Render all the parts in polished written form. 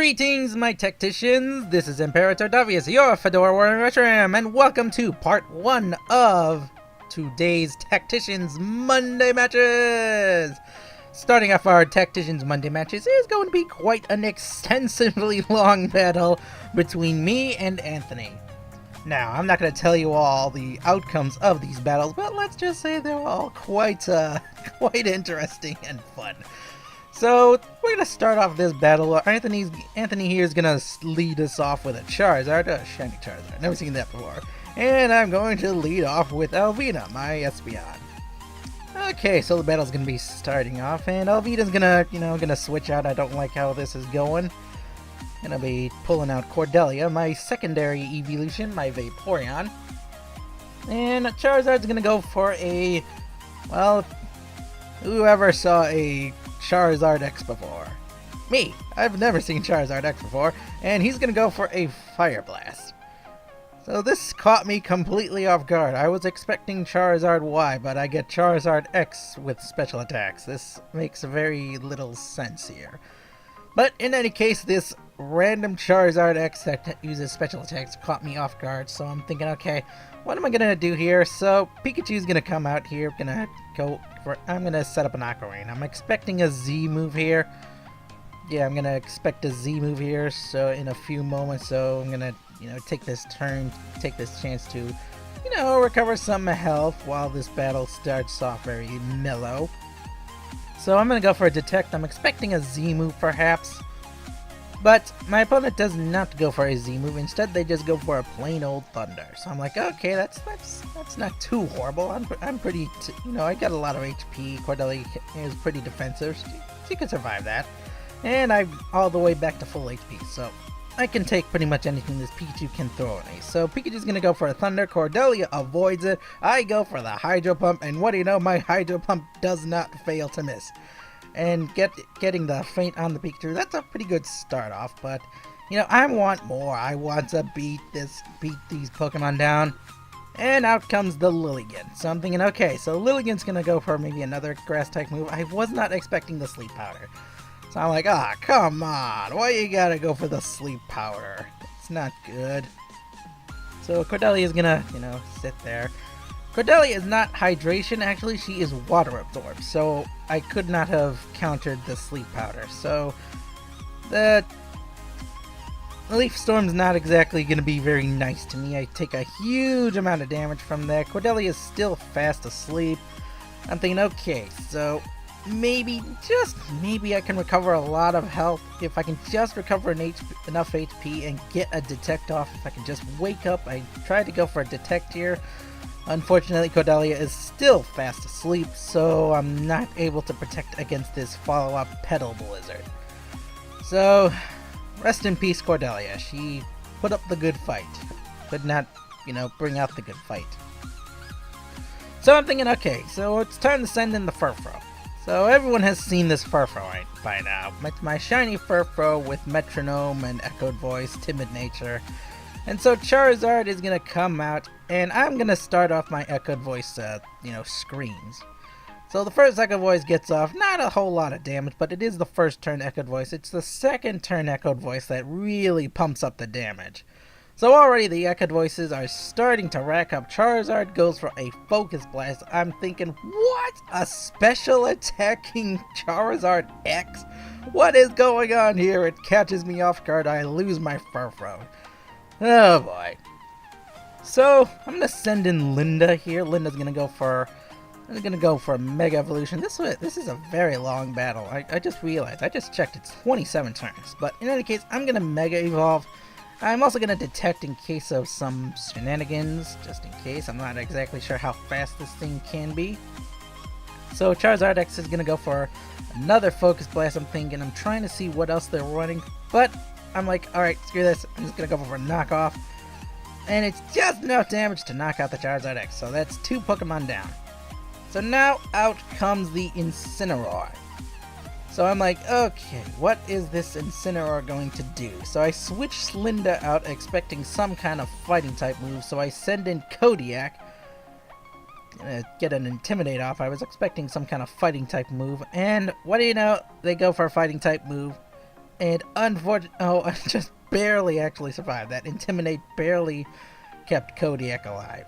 Greetings, my Tacticians! This is Imperator Davius, your Fedora Warrior veteran, and welcome to part 1 of today's Tacticians Monday matches! Starting off our Tacticians Monday matches is going to be quite an extensively long battle between me and Anthony. Now, I'm not going to tell you all the outcomes of these battles, but let's just say they're all quite interesting and fun. So, we're going to start off this battle. Anthony here is going to lead us off with a Charizard, a shiny Charizard. Never seen that before. And I'm going to lead off with Alvina, my Espeon. Okay, so the battle's going to be starting off, and Alvina's gonna switch out. I don't like how this is going. Gonna be pulling out Cordelia, my secondary evolution, my Vaporeon. And Charizard's gonna go for a, well, whoever saw a Charizard X before? Me! I've never seen Charizard X before, and he's gonna go for a Fire Blast. So this caught me completely off guard. I was expecting Charizard Y, but I get Charizard X with special attacks. This makes very little sense here. But in any case, this random Charizard X that uses special attacks caught me off guard, so I'm thinking, okay, what am I gonna do here? So Pikachu's gonna come out here, I'm gonna set up an Ocarina. I'm expecting a Z move here. Yeah, I'm gonna expect a Z move here, so in a few moments, so I'm gonna, take this chance to, recover some health while this battle starts off very mellow. So I'm gonna go for a Detect. I'm expecting a Z move perhaps. But my opponent does not go for a Z move. Instead, they just go for a plain old Thunder. So I'm like, okay, that's not too horrible. I'm pretty, I got a lot of HP. Cordelia is pretty defensive. She can survive that. And I'm all the way back to full HP. So I can take pretty much anything this Pikachu can throw at me. So Pikachu's gonna go for a Thunder. Cordelia avoids it. I go for the Hydro Pump, and what do you know? My Hydro Pump does not fail to miss. And getting the feint on the Pikachu, that's a pretty good start off, but I want more. I want to beat these Pokemon down. And out comes the Lilligant. So I'm thinking, okay, so Lilligant's gonna go for maybe another grass type move. I was not expecting the Sleep Powder. So I'm like, come on, why you gotta go for the Sleep Powder? It's not good. So Cordelia is gonna, sit there. Cordelia is not Hydration, actually she is Water Absorb, so I could not have countered the Sleep Powder. So the Leaf Storm's not exactly going to be very nice to me. I take a huge amount of damage from that. Cordelia is still fast asleep. I'm thinking, okay, so maybe, just maybe I can recover a lot of health. If I can just recover enough HP and get a Detect off, if I can just wake up. I tried to go for a Detect here. Unfortunately, Cordelia is still fast asleep, so I'm not able to protect against this follow-up Petal Blizzard. So, rest in peace, Cordelia. She put up the good fight. Could not, bring out the good fight. So I'm thinking, okay, so it's time to send in the Furfrou. So everyone has seen this Furfrou by now. My shiny Furfrou with Metronome and Echoed Voice, Timid Nature. And so Charizard is going to come out, and I'm going to start off my Echoed Voice, screams. So the first Echoed Voice gets off, not a whole lot of damage, but it is the first turn Echoed Voice. It's the second turn Echoed Voice that really pumps up the damage. So already the Echoed Voices are starting to rack up. Charizard goes for a Focus Blast. I'm thinking, what? A special attacking Charizard X? What is going on here? It catches me off guard. I lose my Furfrou. Oh boy. So I'm gonna send in Linda here. Linda's gonna go for Mega Evolution. This is a very long battle. I just realized. I just checked. It's 27 turns. But in any case, I'm gonna Mega Evolve. I'm also gonna Detect in case of some shenanigans, just in case. I'm not exactly sure how fast this thing can be. So Charizard X is gonna go for another Focus Blast. I'm trying to see what else they're running, but I'm like, alright, screw this. I'm just gonna go for a Knockoff. And it's just enough damage to knock out the Charizard X. So that's 2 Pokemon down. So now out comes the Incineroar. So I'm like, okay, what is this Incineroar going to do? So I switch Linda out expecting some kind of fighting type move. So I send in Kodiak. Gonna get an Intimidate off. I was expecting some kind of fighting type move. And what do you know? They go for a fighting type move. And unfortunately, oh, I just barely actually survived. That Intimidate barely kept Kodiak alive.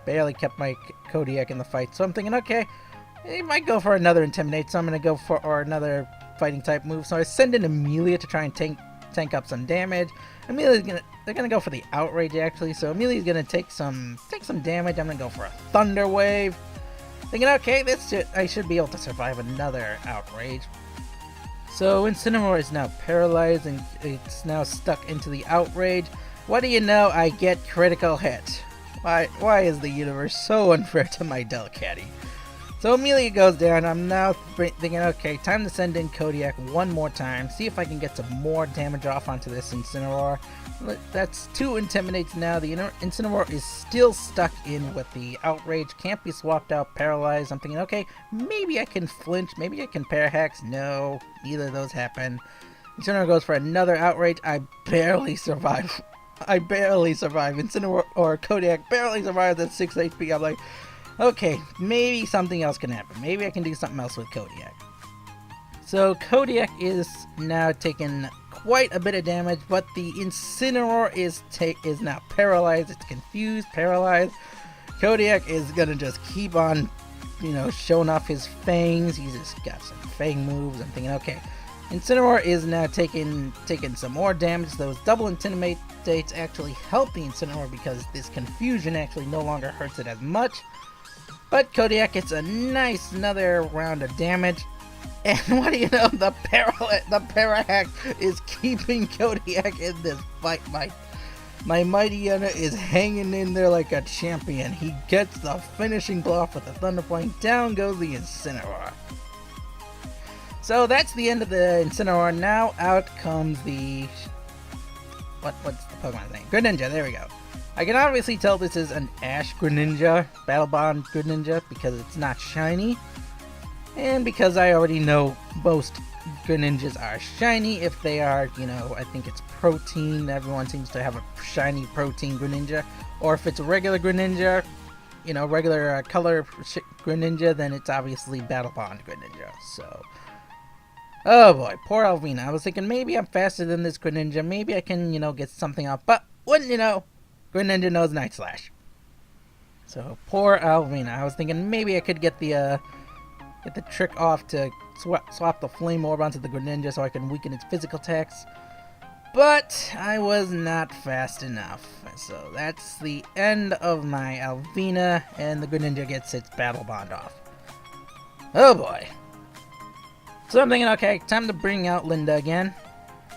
Barely kept my Kodiak in the fight. So I'm thinking, okay, he might go for another Intimidate, so I'm going to go for another fighting type move. So I send in Amelia to try and tank up some damage. They're gonna go for the Outrage actually, so Amelia's gonna take some damage. I'm gonna go for a Thunder Wave. Thinking, okay, I should be able to survive another Outrage. So Incineroar is now paralyzed and it's now stuck into the Outrage. What do you know? I get critical hit. Why is the universe so unfair to my Delcatty? So Amelia goes down. I'm now thinking, okay, time to send in Kodiak one more time. See if I can get some more damage off onto this Incineroar. That's 2 Intimidates now. The Incineroar is still stuck in with the Outrage. Can't be swapped out, paralyzed. I'm thinking, okay, maybe I can flinch. Maybe I can Parahax. No, neither of those happen. Incineroar goes for another Outrage. I barely survive. Incineroar or Kodiak barely survives at 6 HP. I'm like, okay, maybe something else can happen. Maybe I can do something else with Kodiak. So Kodiak is now taking quite a bit of damage, but the Incineroar is now paralyzed. It's confused, paralyzed. Kodiak is gonna just keep on, showing off his fangs. He's just got some fang moves. I'm thinking, okay, Incineroar is now taking some more damage. Those double Intimidates actually help the Incineroar because this confusion actually no longer hurts it as much. But Kodiak gets another round of damage. And what do you know? The Parahack is keeping Kodiak in this fight. My Mighty Yuna is hanging in there like a champion. He gets the finishing blow off with the Thunder Flame. Down goes the Incineroar. So that's the end of the Incineroar. Now out comes the... What's the Pokemon name? Greninja, there we go. I can obviously tell this is an Ash Greninja, Battle Bond Greninja, because it's not shiny. And because I already know most Greninjas are shiny. If they are, I think it's Protein. Everyone seems to have a shiny Protein Greninja. Or if it's a regular Greninja, regular color Greninja, then it's obviously Battle Bond Greninja. So, oh boy, poor Alvina. I was thinking maybe I'm faster than this Greninja. Maybe I can, get something off. But wouldn't you know, Greninja knows Night Slash. So poor Alvina. I was thinking maybe I could get the trick off to swap the Flame Orb onto the Greninja so I can weaken its physical attacks. But I was not fast enough. So that's the end of my Alvina, and the Greninja gets its Battle Bond off. Oh boy. So I'm thinking, okay, time to bring out Linda again.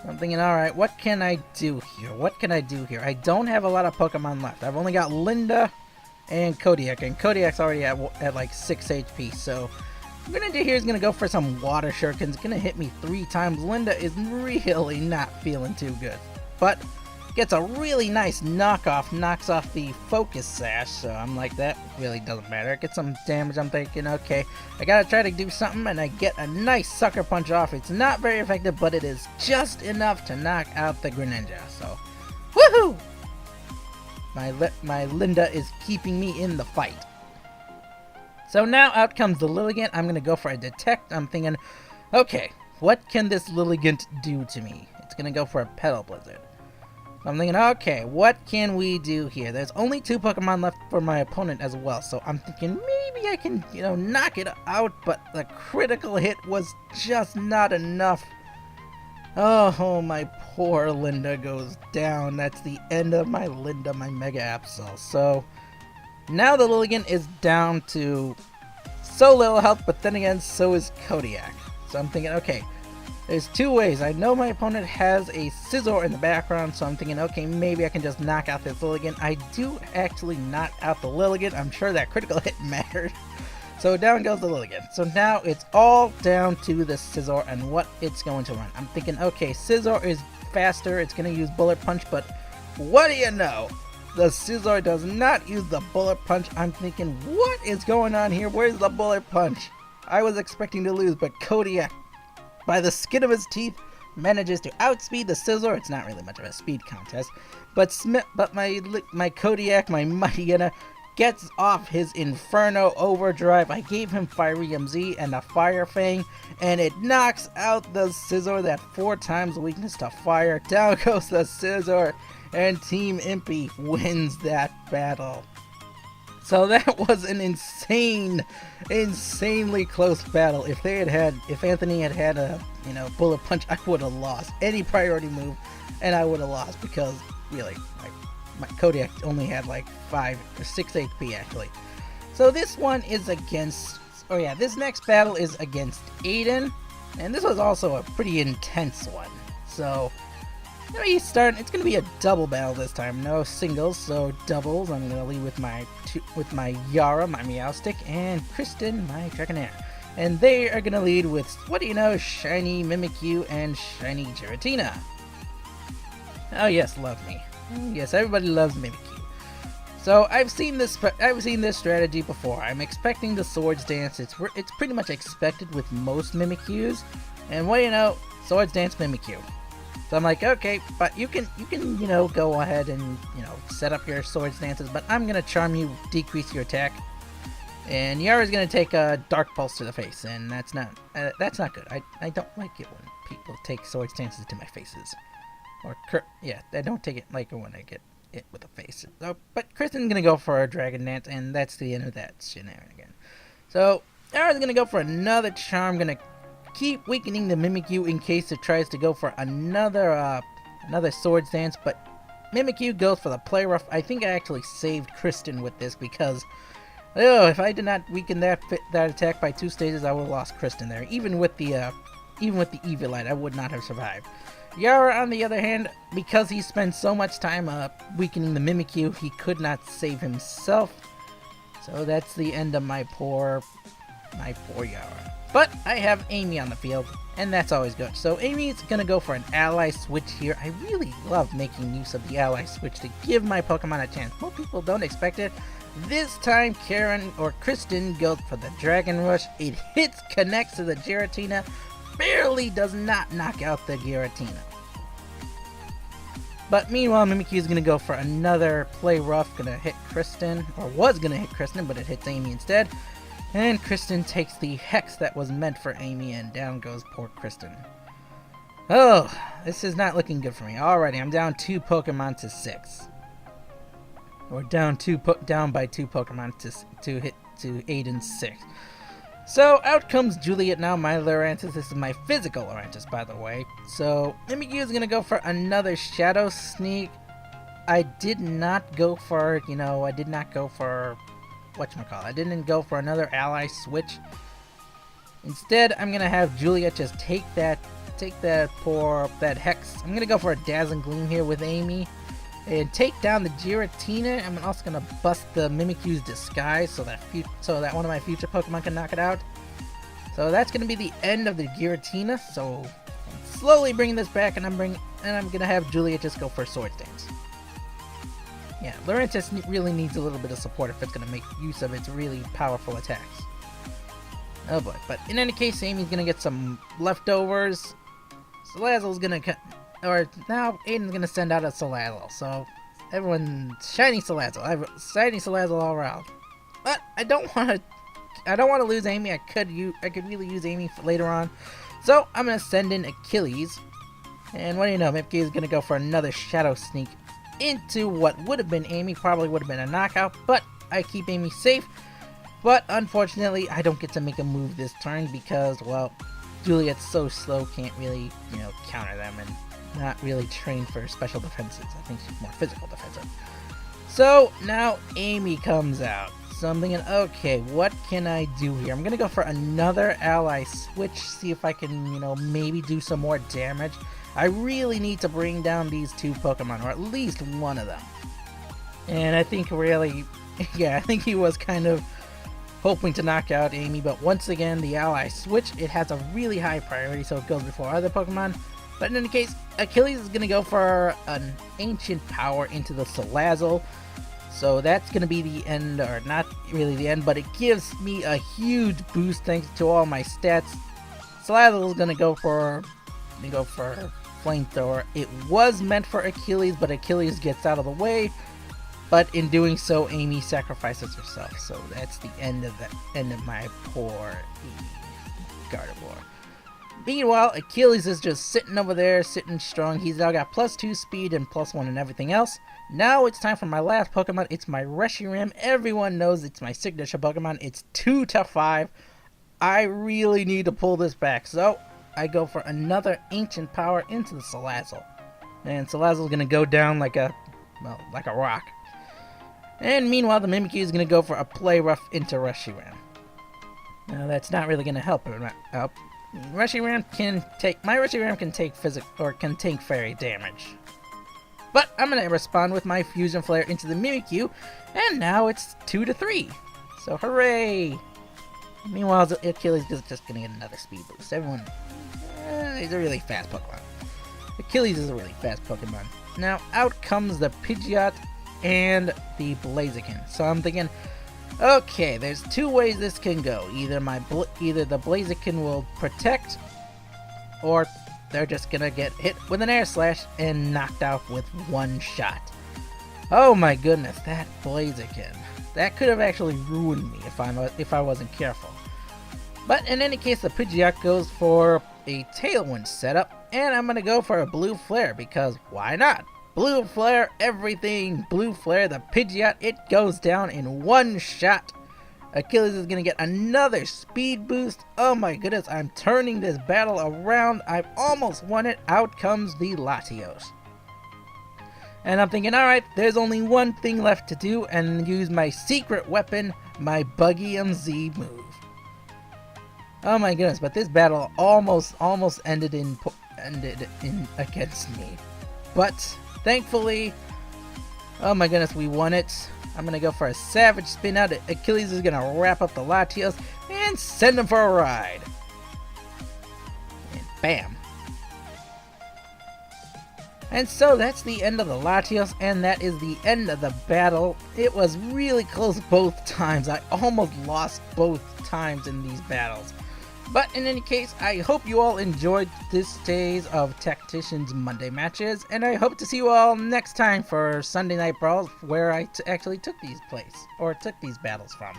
I'm thinking, alright, what can I do here? I don't have a lot of Pokemon left. I've only got Linda and Kodiak, and Kodiak's already at like 6 HP, so Greninja here is going to go for some Water Shurikens. Going to hit me 3 times. Linda is really not feeling too good, but gets a really nice knockoff, knocks off the Focus Sash, so I'm like, that really doesn't matter. Get some damage. I'm thinking, okay, I gotta try to do something, and I get a nice Sucker Punch off. It's not very effective, but it is just enough to knock out the Greninja, so woohoo! My Linda is keeping me in the fight. So now out comes the Lilligant. I'm gonna go for a Detect. I'm thinking, okay, what can this Lilligant do to me? It's gonna go for a Petal Blizzard. I'm thinking, okay, what can we do here? There's only 2 Pokemon left for my opponent as well, so I'm thinking maybe I can, knock it out, but the critical hit was just not enough. Oh, my poor Linda goes down. That's the end of my Linda, my Mega Absol. So, now the Lilligant is down to so little health, but then again, so is Kodiak. So I'm thinking, okay, there's 2 ways. I know my opponent has a Scizor in the background, so I'm thinking, okay, maybe I can just knock out this Lilligant. I do actually knock out the Lilligant. I'm sure that critical hit mattered. So down goes the Lilligant. So now it's all down to the Scizor and what it's going to run. I'm thinking, okay, Scizor is faster. It's going to use Bullet Punch, but what do you know? The Scizor does not use the Bullet Punch. I'm thinking, what is going on here? Where's the Bullet Punch? I was expecting to lose, but Kodiak, by the skin of his teeth, manages to outspeed the Scizor. It's not really much of a speed contest, but my Kodiak, my Mighty Yuna, gets off his Inferno Overdrive. I gave him Fiery MZ and a Fire Fang, and it knocks out the Scizor, that 4 times weakness to fire. Down goes the Scizor, and Team Impy wins that battle. So that was an insanely close battle. If Anthony had a bullet punch, I would have lost any priority move, and I would have lost because really, my Kodiak only had like 5 or 6 HP actually. So this one is against. Oh yeah, this next battle is against Aiden, and this was also a pretty intense one. So. It's going to be a double battle this time, no singles, so doubles. I'm going to lead with my Yara, my Meowstic, and Kristen, my Dragonair. And they are going to lead with, what do you know, Shiny Mimikyu and Shiny Giratina. Oh yes, love me. Yes, everybody loves Mimikyu. So I've seen this strategy before. I'm expecting the Swords Dance. It's pretty much expected with most Mimikyus. And what do you know, Swords Dance Mimikyu. So I'm like, okay, but you can go ahead and, set up your Swords Dances, but I'm going to Charm you, decrease your attack. And Yara's going to take a Dark Pulse to the face, and that's not good. I don't like it when people take Swords Dances to my faces. I don't take it like when I get it with a face. So, but Kristen's going to go for a Dragon Dance, and that's the end of that shenanigan. So, Yara's going to go for another Charm, going to keep weakening the Mimikyu in case it tries to go for another Swords Dance, but Mimikyu goes for the Play Rough. I think I actually saved Kristen with this because, if I did not weaken that attack by 2 stages, I would have lost Kristen there. Even with the Eviolite, I would not have survived. Yara, on the other hand, because he spent so much time weakening the Mimikyu, he could not save himself. So that's the end of my poor Yara. But I have Amy on the field, and that's always good. So Amy's going to go for an ally switch here. I really love making use of the ally switch to give my Pokemon a chance. Most people don't expect it. This time Karen or Kristen goes for the Dragon Rush. It hits, connects to the Giratina, barely does not knock out the Giratina. But meanwhile, Mimikyu is going to go for another Play Rough, going to hit Kristen, or was going to hit Kristen, but it hits Amy instead. And Kristen takes the Hex that was meant for Amy, and down goes poor Kristen. Oh, this is not looking good for me. Alrighty, I'm down 2 Pokemon to 6. Or down by 2 Pokemon to Aiden's 6. So out comes Juliet now, my Lurantis. This is my physical Lurantis, by the way. So Mimikyu is gonna go for another Shadow Sneak. I didn't go for I didn't go for another ally switch. Instead, I'm gonna have Juliet just take that Hex. I'm gonna go for a Dazzling Gleam here with Amy and take down the Giratina. I'm also gonna bust the Mimikyu's Disguise so that one of my future Pokemon can knock it out. So that's gonna be the end of the Giratina. So I'm slowly bringing this back, and I'm gonna have Juliet just go for Swords Dance. Yeah, Lurantis really needs a little bit of support if it's going to make use of its really powerful attacks. Oh boy, but in any case, Amy's going to get some leftovers. Salazzle's going to now Aiden's going to send out a Salazzle. So everyone, Shiny Salazzle. Shiny Salazzle all around. But I don't want to lose Amy. I could really use Amy for later on. So I'm going to send in Achilles. And what do you know, Mimikyu is going to go for another Shadow Sneak into what would have been Amy. Probably would have been a knockout, but I keep Amy safe. But unfortunately, I don't get to make a move this turn because, well, Juliet's so slow, can't really, counter them, and not really trained for special defenses. I think she's more physical defensive. So now Amy comes out. So I'm thinking, okay, what can I do here? I'm gonna go for another ally switch, see if I can, maybe do some more damage. I really need to bring down these 2 Pokemon, or at least one of them. And I think really, I think he was kind of hoping to knock out Amy, but once again, the ally switch, it has a really high priority, so it goes before other Pokemon. But in any case, Achilles is going to go for an Ancient Power into the Salazzle. So that's going to be the end, or not really the end, but it gives me a huge boost thanks to all my stats. Salazzle is going to go for Flamethrower. It was meant for Achilles, but Achilles gets out of the way. But in doing so, Amy sacrifices herself. So that's the end of my poor Gardevoir. Meanwhile, Achilles is just sitting over there, sitting strong. He's now got +2 speed and +1 and everything else. Now it's time for my last Pokemon. It's my Reshiram. Everyone knows it's my signature Pokemon. It's 2 to 5. I really need to pull this back. So I go for another Ancient Power into the Salazzle. And Salazzle's going to go down like a rock. And meanwhile, the Mimikyu is going to go for a Play Rough into Reshiram. Now that's not really going to help him out. Reshiram can take fairy damage. But I'm going to respond with my Fusion Flare into the Mimikyu, and now it's 2 to 3. So hooray! Meanwhile, Achilles is just going to get another speed boost. He's a really fast Pokemon. Achilles is a really fast Pokemon. Now out comes the Pidgeot and the Blaziken. So I'm thinking, okay, there's 2 ways this can go. Either the Blaziken will protect, or they're just gonna get hit with an Air Slash and knocked out with 1 shot. Oh my goodness, that Blaziken. That could have actually ruined me if I wasn't careful. But in any case, the Pidgeot goes for a Tailwind setup, and I'm gonna go for a Blue Flare because why not? Blue Flare everything! Blue Flare the Pidgeot, it goes down in 1 shot. Achilles is going to get another speed boost. Oh my goodness, I'm turning this battle around. I've almost won it. Out comes the Latios. And I'm thinking, alright, there's only one thing left to do and use my secret weapon, my Buggy MZ move. Oh my goodness, but this battle almost ended in against me. But thankfully, oh my goodness, we won it. I'm going to go for a Savage Spin out. Achilles is going to wrap up the Latios and send him for a ride. And bam. And so that's the end of the Latios, and that is the end of the battle. It was really close both times. I almost lost both times in these battles. But in any case, I hope you all enjoyed this days of Tactician's Monday matches, and I hope to see you all next time for Sunday Night Brawls, where I actually took these battles from.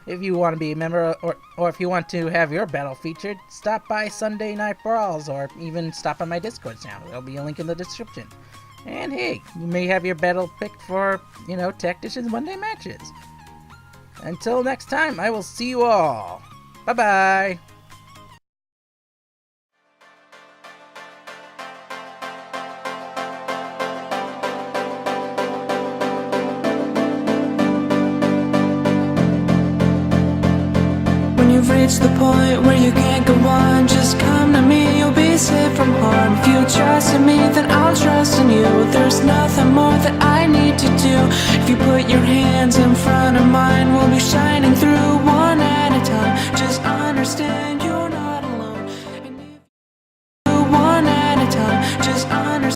If you want to be a member, or if you want to have your battle featured, stop by Sunday Night Brawls, or even stop on my Discord channel. There'll be a link in the description. And hey, you may have your battle picked for, Tactician's Monday matches. Until next time, I will see you all. Bye-bye. You've reached the point where you can't go on. Just come to me, you'll be safe from harm. If you trust in me, then I'll trust in you. There's nothing more that I need to do. If you put your hands in front of mine, we'll be shining through.